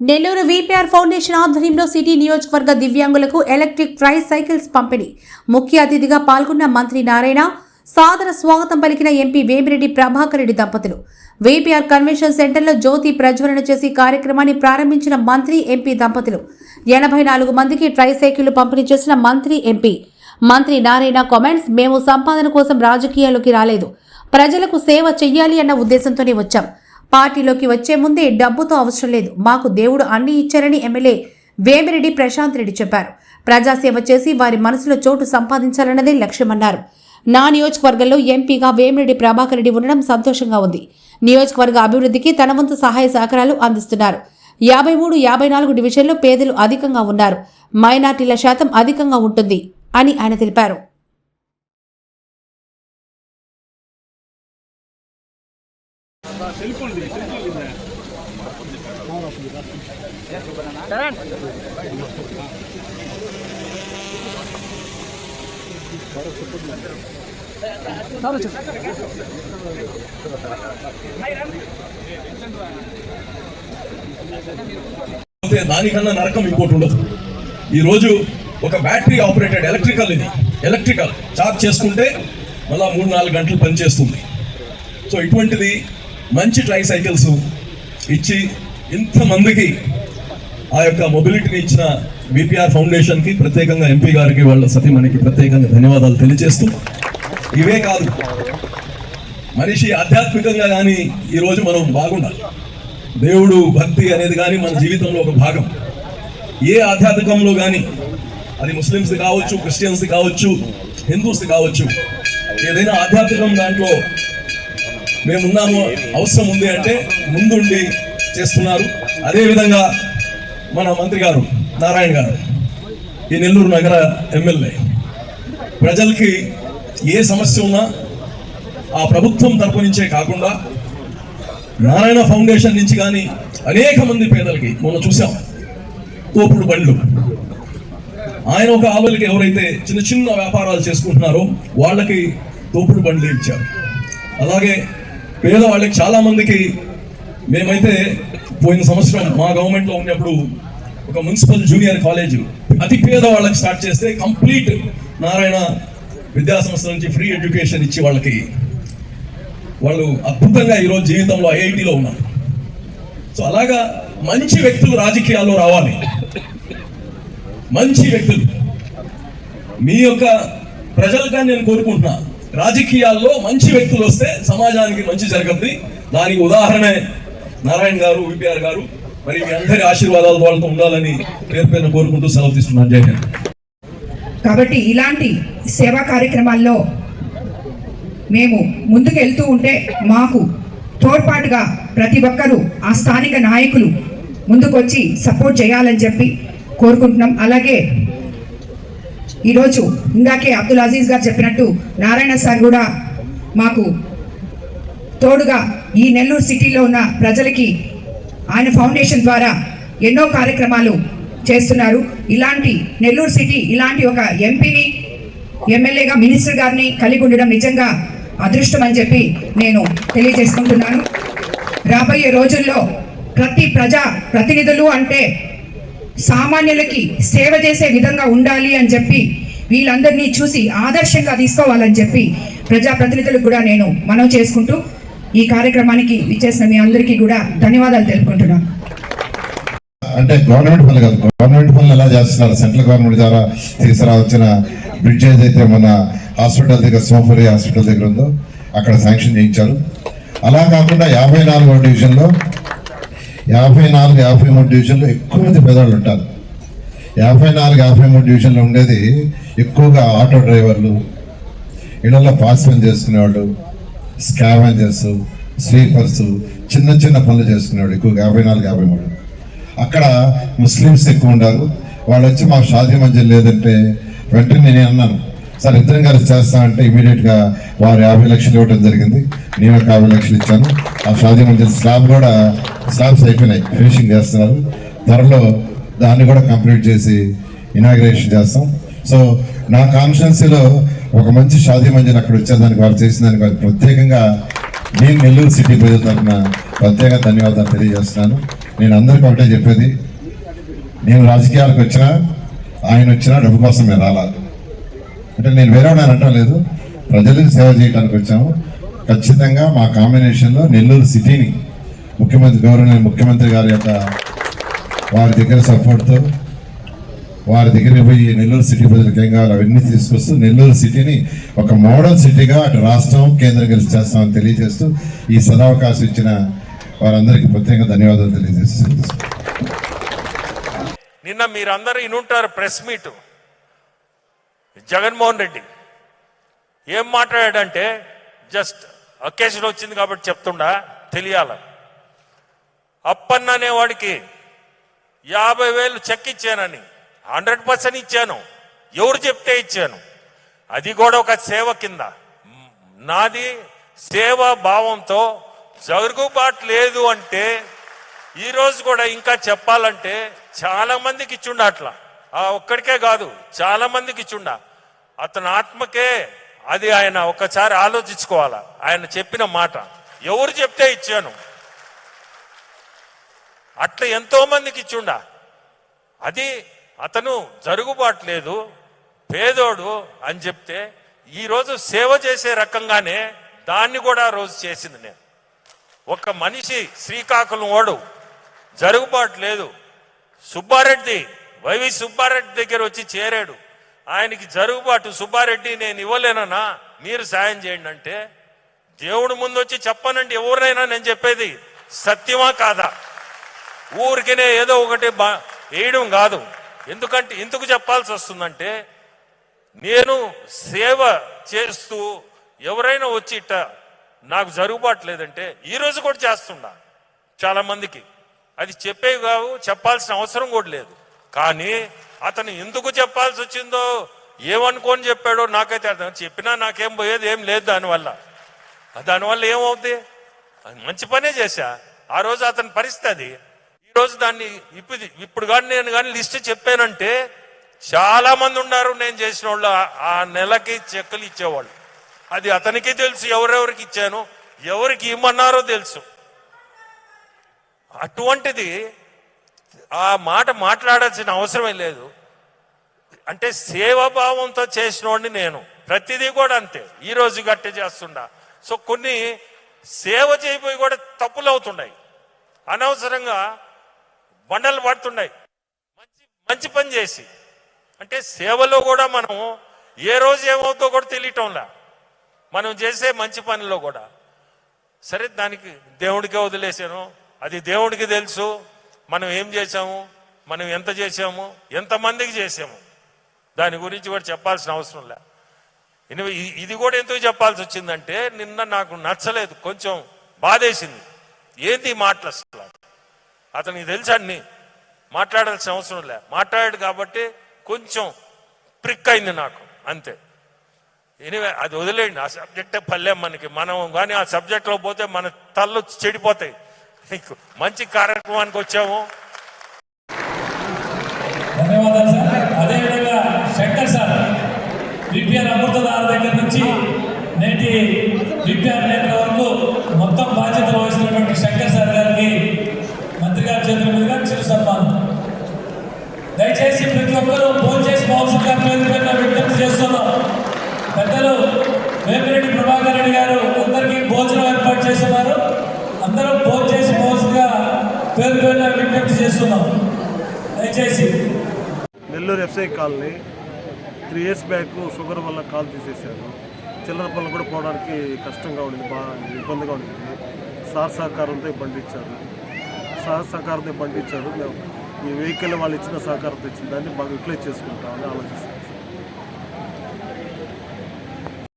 Nellore VPR foundation ఆధ్వర్యంలో city నియోజకవర్గ దివ్యాంగులకు ఎలక్ట్రిక్ ట్రై సైకిల్స్ పంపిణీ. ముఖ్య అతిథిగా పాల్గొన్న మంత్రి నారాయణ, సాదర స్వాగతం పలికిన ఎంపీ వేమిరెడ్డి ప్రభాకర్ రెడ్డి దంపతులు. వీపీఆర్ కన్వెన్షన్ సెంటర్లో జ్యోతి ప్రజ్వలన చేసి కార్యక్రమాన్ని ప్రారంభించిన మంత్రి, ఎంపీ దంపతులు. 84 మందికి ట్రై సైకిళ్లు పంపిణీ చేసిన మంత్రి, ఎంపీ. మంత్రి నారాయణ కామెంట్స్: మేము సంపాదన కోసం రాజకీయాల్లోకి రాలేదు, ప్రజలకు సేవ చెయ్యాలి అన్న ఉద్దేశంతోనే వచ్చాం. పార్టీలోకి వచ్చే ముందే డబ్బుతో అవసరం లేదు, మాకు దేవుడు అన్ని ఇచ్చారని ఎమ్మెల్యే వేమిరెడ్డి ప్రశాంత్ రెడ్డి చెప్పారు. ప్రజాసేవ చేసి వారి మనసులో చోటు సంపాదించాలన్నదే లక్ష్యమన్నారు. నా నియోజకవర్గంలో ఎంపీగా వేమిరెడ్డి ప్రభాకర్ రెడ్డి ఉండడం సంతోషంగా ఉంది. నియోజకవర్గ అభివృద్ధికి తన వంతు సహాయ సహకారాలు అందిస్తున్నారు. 53, 54 డివిజన్లో పేదలు అధికంగా ఉన్నారు, మైనార్టీల శాతం అధికంగా ఉంటుంది అని ఆయన తెలిపారు. దానికన్నా నరకం ఇంకోటి ఉండదు. ఈరోజు ఒక బ్యాటరీ ఆపరేటెడ్ ఎలక్ట్రికల్ చార్జ్ చేసుకుంటే మళ్ళా 3-4 గంటలు పనిచేస్తుంది. సో ఇటువంటిది మంచి ట్రై సైకిల్స్ ఇచ్చి ఇంతమందికి ఆ యొక్క మొబిలిటీని ఇచ్చిన వీపీఆర్ ఫౌండేషన్కి, ప్రత్యేకంగా ఎంపీ గారికి, వాళ్ళ సతీమణికి ప్రత్యేకంగా ధన్యవాదాలు తెలియజేస్తూ, ఇవే కాదు, మనిషి ఆధ్యాత్మికంగా కానీ ఈరోజు మనం బాగుండాలి. దేవుడు భక్తి అనేది కానీ మన జీవితంలో ఒక భాగం. ఏ ఆధ్యాత్మికంలో కానీ, అది ముస్లిమ్స్ది కావచ్చు, క్రిస్టియన్స్ది కావచ్చు, హిందూస్ది కావచ్చు, ఏదైనా ఆధ్యాత్మికం దాంట్లో మేమున్నాము, అవసరం ఉంది అంటే ముందుండి చేస్తున్నారు. అదేవిధంగా మన మంత్రి గారు నారాయణ గారు, ఈ నెల్లూరు నగర ఎమ్మెల్యే, ప్రజలకి ఏ సమస్య ఉన్నా ఆ ప్రభుత్వం తరపు నుంచే కాకుండా నారాయణ ఫౌండేషన్ నుంచి కానీ అనేక మంది పేదలకి, మొన్న చూసాం తోపుడు బండ్లు, ఆయన ఒక ఆవులకి ఎవరైతే చిన్న చిన్న వ్యాపారాలు చేసుకుంటున్నారో వాళ్ళకి తోపుడు బండ్లు ఇచ్చారు. అలాగే పేదవాళ్ళకి చాలా మందికి, మేమైతే పోయిన సంవత్సరం మా గవర్నమెంట్లో ఉన్నప్పుడు ఒక మున్సిపల్ జూనియర్ కాలేజ్ అతి పేదవాళ్ళకి స్టార్ట్ చేస్తే కంప్లీట్ నారాయణ విద్యా సంస్థ నుంచి ఫ్రీ ఎడ్యుకేషన్ ఇచ్చి వాళ్ళు అద్భుతంగా ఈరోజు జీవితంలో ఐఐటీలో ఉన్నారు. సో అలాగా మంచి వ్యక్తులు రాజకీయాల్లో రావాలి. మంచి వ్యక్తులు, మీ యొక్క ప్రజలుగా నేను కోరుకుంటున్నా, రాజకీయాల్లో మంచి వ్యక్తులు వస్తే సమాజానికి మంచి జరుగుతుంది. దానికి ఉదాహరణే నారాయణ గారు, విపిఆర్ గారు. మరి మీ అందరి ఆశీర్వాదాలు వాళ్ళతో ఉండాలని పేరు కోరుకుంటూ సెలవు తీసుకున్నాను. జై హింద్. కాబట్టి ఇలాంటి సేవా కార్యక్రమాల్లో మేము ముందుకు వెళ్తూ ఉంటే మాకు తోడ్పాటుగా ప్రతి ఒక్కరూ ఆ స్థానిక నాయకులు ముందుకొచ్చి సపోర్ట్ చేయాలని చెప్పి కోరుకుంటున్నాం. అలాగే ఈరోజు ఇందాకే అబ్దుల్ అజీజ్ గారు చెప్పినట్టు నారాయణ సార్ కూడా మాకు తోడుగా ఈ నెల్లూరు సిటీలో ఉన్న ప్రజలకి ఆయన ఫౌండేషన్ ద్వారా ఎన్నో కార్యక్రమాలు చేస్తున్నారు. ఇలాంటి నెల్లూరు సిటీ ఇలాంటి ఒక ఎంపీని, ఎమ్మెల్యేగా, మినిస్టర్ గారిని కలిగి ఉండడం నిజంగా అదృష్టం అని చెప్పి నేను తెలియజేసుకుంటున్నాను. రాబోయే రోజుల్లో ప్రతి ప్రజా ప్రతినిధులు అంటే సామాన్యులకి సేవ చేసే విధంగా ఉండాలి అని చెప్పి, వీళ్ళందరినీ చూసి ఆదర్శంగా తీసుకోవాలని చెప్పి ప్రజాప్రతినిధులకు కూడా నేను మనవి చేసుకుంటూ ఈ కార్యక్రమానికి ఇచ్చేసిన మీ అందరికీ కూడా ధన్యవాదాలు తెలుపుకుంటున్నాను. అంటే గవర్నమెంట్ పనులు కాదు, గవర్నమెంట్ పనులు ఎలా చేస్తున్నారు, సెంట్రల్ గవర్నమెంట్ ద్వారా తీసుకురావచ్చిన బ్రిడ్జ్ ఏదైతే మన హాస్పిటల్ దగ్గర, సోమపురి హాస్పిటల్ దగ్గర ఉందో అక్కడ శాంక్షన్ చేయించారు. అలా కాకుండా 54వ డివిజన్లో 54, 53 డివిజన్లో ఎక్కువ మంది పేదవాళ్ళు ఉంటారు. 54, 53 డివిజన్లో ఉండేది ఎక్కువగా ఆటో డ్రైవర్లు, ఇళ్లలో పాస్ పని చేసుకునేవాళ్ళు, స్కావెంజర్స్, స్వీపర్స్, చిన్న చిన్న పనులు చేసుకునేవాళ్ళు ఎక్కువగా 54, 53. అక్కడ ముస్లిమ్స్ ఎక్కువ ఉన్నారు. వాళ్ళు వచ్చి మాకు షాదీ మంజిల్ లేదంటే వెంటనే నేను అన్నాను, సార్ ఇద్దరం కలిసి చేస్తామంటే ఇమీడియట్గా వారు 50 లక్షలు ఇవ్వడం జరిగింది. నేను ఒక 50 లక్షలు ఇచ్చాను. ఆ షాదీ మంజిల్ స్లాబ్స్ అయిపోయినాయి, ఫినిషింగ్ చేస్తున్నారు. త్వరలో దాన్ని కూడా కంప్లీట్ చేసి ఇనాగ్రేషన్ చేస్తాం. సో నా కాన్స్టిట్యున్సీలో ఒక మంచి షాదీ మంజిల్ అక్కడ వచ్చేదానికి, వారు చేసిన దానికి వారికి ప్రత్యేకంగా నేను నెల్లూరు సిటీ ప్రజల తరఫున ప్రత్యేక ధన్యవాదాలు తెలియజేస్తున్నాను. నేను అందరికీ ఒకటే చెప్పేది, నేను రాజకీయాలకు వచ్చినా ఆయన వచ్చినా డబ్బు కోసం మేము రాలేదు. అంటే నేను వేరే వాళ్ళని అనటం లేదు, ప్రజలకు సేవ చేయడానికి వచ్చాము. ఖచ్చితంగా మా కాంబినేషన్లో నెల్లూరు సిటీని గౌరవనీయ ముఖ్యమంత్రి గారి యొక్క వారి దగ్గర సపోర్ట్తో వారి దగ్గరికి పోయి నెల్లూరు సిటీ ప్రజలకు ఏం కావాలి అవన్నీ తీసుకొస్తూ నెల్లూరు సిటీని ఒక మోడల్ సిటీగా అటు రాష్ట్రం కేంద్రం కలిసి చేస్తామని తెలియజేస్తూ ఈ సదవకాశం ఇచ్చిన వారందరికీ ప్రత్యేకంగా ధన్యవాదాలు తెలియజేస్తుంది. నిన్న మీరందరూ ఇనుంటారు ప్రెస్ మీట్. జగన్మోహన్ రెడ్డి ఏం మాట్లాడాడంటే, జస్ట్ అకేషన్ వచ్చింది కాబట్టి చెప్తుండా తెలియాల. అప్పన్న అనేవాడికి 50,000 చెక్ ఇచ్చానని 100% ఇచ్చాను. ఎవరు చెప్తే ఇచ్చాను, అది కూడా ఒక సేవ కింద. నాది సేవా భావంతో జరుగుబాటు లేదు అంటే ఈరోజు కూడా ఇంకా చెప్పాలంటే చాలా మందికి ఇచ్చుండ. అట్లా ఒక్కడికే కాదు, చాలా మందికి ఇచ్చుండ. అతని ఆత్మకే అది ఆయన ఒకసారి ఆలోచించుకోవాలా. ఆయన చెప్పిన మాట ఎవరు చెప్తే ఇచ్చాను, అట్లా ఎంతో మందికి ఇచ్చుండ. అది అతను జరుగుబాటు లేదు, పేదోడు అని చెప్తే ఈరోజు సేవ చేసే రకంగానే దాన్ని కూడా ఆ రోజు చేసింది నేను. ఒక మనిషి శ్రీకాకుళం ఓడు జరుగుబాటు లేదు, సుబ్బారెడ్డి వైవి సుబ్బారెడ్డి దగ్గర వచ్చి చేరాడు. ఆయనకి జరుగుబాటు, సుబ్బారెడ్డి నేను ఇవ్వలేనన్నా మీరు సాయం చేయండి అంటే దేవుడి ముందు వచ్చి చెప్పనండి ఎవరైనా. నేను చెప్పేది సత్యమా కాదా? ఊరికినే ఏదో ఒకటి వేయడం కాదు. ఎందుకంటే ఎందుకు చెప్పాల్సి వస్తుందంటే, నేను సేవ చేస్తూ ఎవరైనా వచ్చి ఇట్ట నాకు జరుగుబాటు లేదంటే ఈరోజు కూడా చేస్తుండా చాలా మందికి. అది చెప్పేవి కావు, చెప్పాల్సిన అవసరం కూడా లేదు. కానీ అతను ఎందుకు చెప్పాల్సి వచ్చిందో, ఏమనుకోని చెప్పాడో నాకైతే అర్థం. చెప్పినా నాకేం పోయేది ఏం లేదు దానివల్ల. ఏమవుద్ది? మంచి పనే చేశా ఆ రోజు. అతని పరిస్థితి అది. ఈరోజు దాన్ని ఇప్పుడు కానీ నేను కానీ లిస్ట్ చెప్పానంటే చాలా మంది ఉన్నారు నేను చేసిన వాళ్ళు ఆ నెలకి చెక్కులు ఇచ్చేవాళ్ళు. అది అతనికి తెలుసు, ఎవరెవరికి ఇచ్చాను, ఎవరికి ఇమ్మన్నారో తెలుసు. అటువంటిది ఆ మాట మాట్లాడాల్సిన అవసరమే లేదు. అంటే సేవాభావంతో చేసిన వాడిని నేను. ప్రతిదీ కూడా అంతే, ఈ రోజు గట్టి చేస్తుండా. సో కొన్ని సేవ చేయబోయి కూడా తప్పులు అవుతున్నాయి, అనవసరంగా బండలు పడుతున్నాయి. మంచి పని చేసి అంటే సేవలో కూడా మనం ఏ రోజు ఏమవుతుందో కూడా తెలియటంలా. మనం చేసే మంచి పనిలో కూడా సరే దానికి దేవుడికే వదిలేసాను, అది దేవుడికి తెలుసు. మనం ఏం చేసాము, మనం ఎంత చేసాము, ఎంతమందికి చేసాము, దాని గురించి కూడా చెప్పాల్సిన అవసరం లే. ఇది కూడా ఎందుకు చెప్పాల్సి వచ్చిందంటే, నిన్న నాకు నచ్చలేదు, కొంచెం బాధేసింది. ఏంది మాటలు అసలు? అతనికి తెలుసు అన్ని, మాట్లాడాల్సిన అవసరం లే. మాట్లాడాడు కాబట్టి కొంచెం ప్రిక్ అయింది నాకు, అంతే. ఎనివే అది వదిలేండి, ఆ సబ్జెక్టే పల్లెం మనకి. మనం కానీ ఆ సబ్జెక్ట్లో పోతే మన తల్లు చెడిపోతాయి. మంచి కార్యక్రమానికి వచ్చాము. ధన్యవాదాలు సార్. అదేవిధంగా శంకర్ సార్, విపిఆర్ అమృతధార దగ్గర నుంచి నేటి విపిఆర్ నేతల వరకు మొత్తం బాధ్యత వహిస్తున్నటువంటి శంకర్ సార్ గారికి మంత్రి గారి చేతుల మీదుగా చిరు సన్మానం. దయచేసి ప్రతి ఒక్కరూ ఫోన్ చేసి మౌసంగా పేరుగా విజ్ఞప్తి చేస్తున్నాం. పెద్దలు వేమిరెడ్డి ప్రభాకర్ రెడ్డి గారు అందరికీ భోజనం ఏర్పాటు చేస్తున్నారు. అందరూ భోజనం చేసి మౌసంగా పేరుగా విజ్ఞప్తి చేస్తున్నాం. దయచేసి Nellore FI colony 3 years back sugar వల్ల కాల్ తీసేశారు. చిల్లర పనులు కూడా పోవడానికి కష్టంగా ఉండింది, బాగా ఇబ్బందిగా ఉండింది. సార్ సహకారంతో బండి ఇచ్చారు. ఈ వెహికల్ వాళ్ళు ఇచ్చిన సహకారంతో ఇచ్చిన దాన్ని బాగా యూటిలైజ్ చేసుకుంటామని ఆలోచిస్తాం.